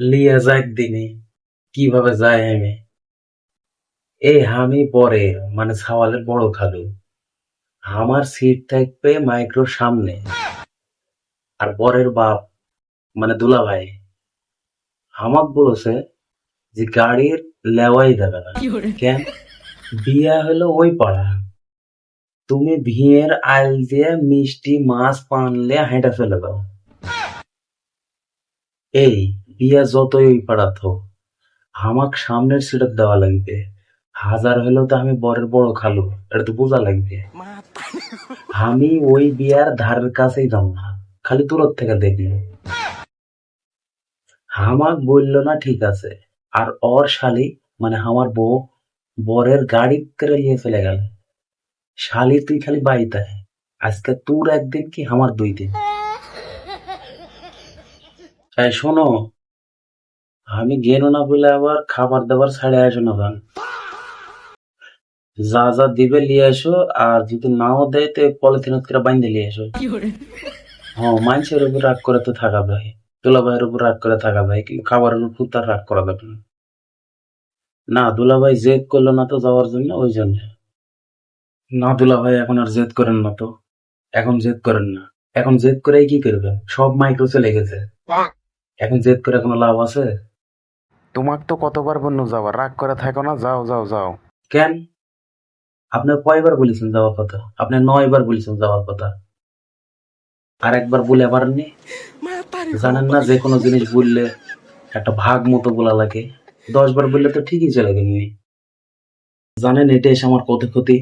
লিয়া যাক দিনে কিভাবে যায় আমি আমি পরে মানে সাওয়ালের বড় খালু আমার সিট থাকবে মাইক্রোর সামনে আর বরের বাপ মানে দুলা ভাই আমাক বলছে যে গাড়ির লেওয়াই যাবে না কেন বিয়া হলো ওই পাড়া তুমি বিয়ের আইল দিয়ে মিষ্টি মাছ পানলে হাঁটা ফেলে দাও এই বিয়া যতই ওই পাড়া থাক আমাক সামনের সিটে দেওয়া লাগবে হাজার হলেও তো আমি বরের বড় খালু এটা তো বোঝা লাগবে আমি ওই বিয়ার ধারের কাছেই যাব না খালি দূর থেকে দেখবো হামাক বললো না ঠিক আছে আর ওর শালি মানে আমার বউ বরের গাড়ি করে নিয়ে ফেলে গেল শালি তুই খালি বাড়িতে আয়। আজকে তোর একদিন কি আমার 2 দিন তাই শোনো আমি গেলো না বলে আবার খাবার দাবার ছাড়ে আসো না ভান যা যা দিবে নিয়ে আসো আর যদি নাও দেয় তো পলিথিন করে বাইন্ধে নিয়ে আসো হ্যাঁ মানুষের উপর রাগ করে তো থাকা ভাই দুলা ভাইয়ের উপর রাগ করে থাকা ভাই কিন্তু খাবারের উপর তার রাগ করা যাবে না না দুলা ভাই জেদ করলো না তো যাওয়ার জন্য ওই জন্য না দুলা ভাই এখন আর জেদ করেন না তো এখন জেদ করেন না এখন জেদ করে কি করবেন সব মাইক্রো চলে গেছে এখন জেদ করে কোনো লাভ আছে তোমাক তো কতবার বললো যাওয়া, রাগ করে থাকো না, যাও যাও যাও। কেন আপনি কয়বার বলেছেন যাওয়ার কথা আপনি 9বার বলেছেন যাওয়ার কথা আর একবার বলে পারেননি জানেন না যে কোনো জিনিস বললে একটা ভাগ মতো বলা লাগে 10বার বললে তো ঠিকই চলে গেল জানেন এটা এসে আমার কত ক্ষতি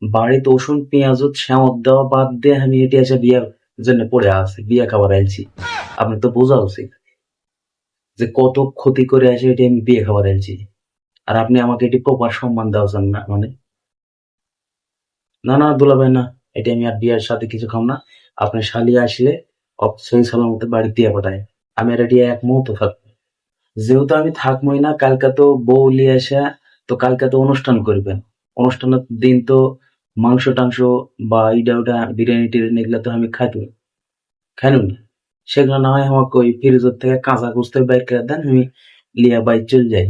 বাড়িতে রসুন পেঁয়াজ শ্যামক দেওয়া বাদ দিয়ে আমি এটি এসে বিয়ার জন্য পড়ে আছি বিয়া খাবার আনছি আপনি তো বোঝা উচিত যে কত ক্ষতি করে আসে এটি আমি বিয়ে খাবার আনছি আর আপনি আমাকে এটি প্রপার সম্মান দেওয়া চান না মানে না না দুলাভাই না এটা আমি আর বিয়ের সাথে কিছু খাম না আপনি শালি আসলে সেই সালামতে বাড়ি দিয়ে পাঠায় আমি আর এটি এক মুহূর্ত থাকবো যেহেতু আমি থাকবোই না কালকে তো বউ নিয়ে আসা তো কালকে তো অনুষ্ঠান করবেন অনুষ্ঠানের দিন তো মাংস টাংস বা ইটা ওটা বিরিয়ানি টিরিয়ানি এগুলো তো আমি খাইতো খাইনি না সেগুলো না হয় আমাকে ওই ফ্রিজের থেকে কাঁচা কুস্তে বাইর করে দেন আমি লিয়া বাইর চলে যাই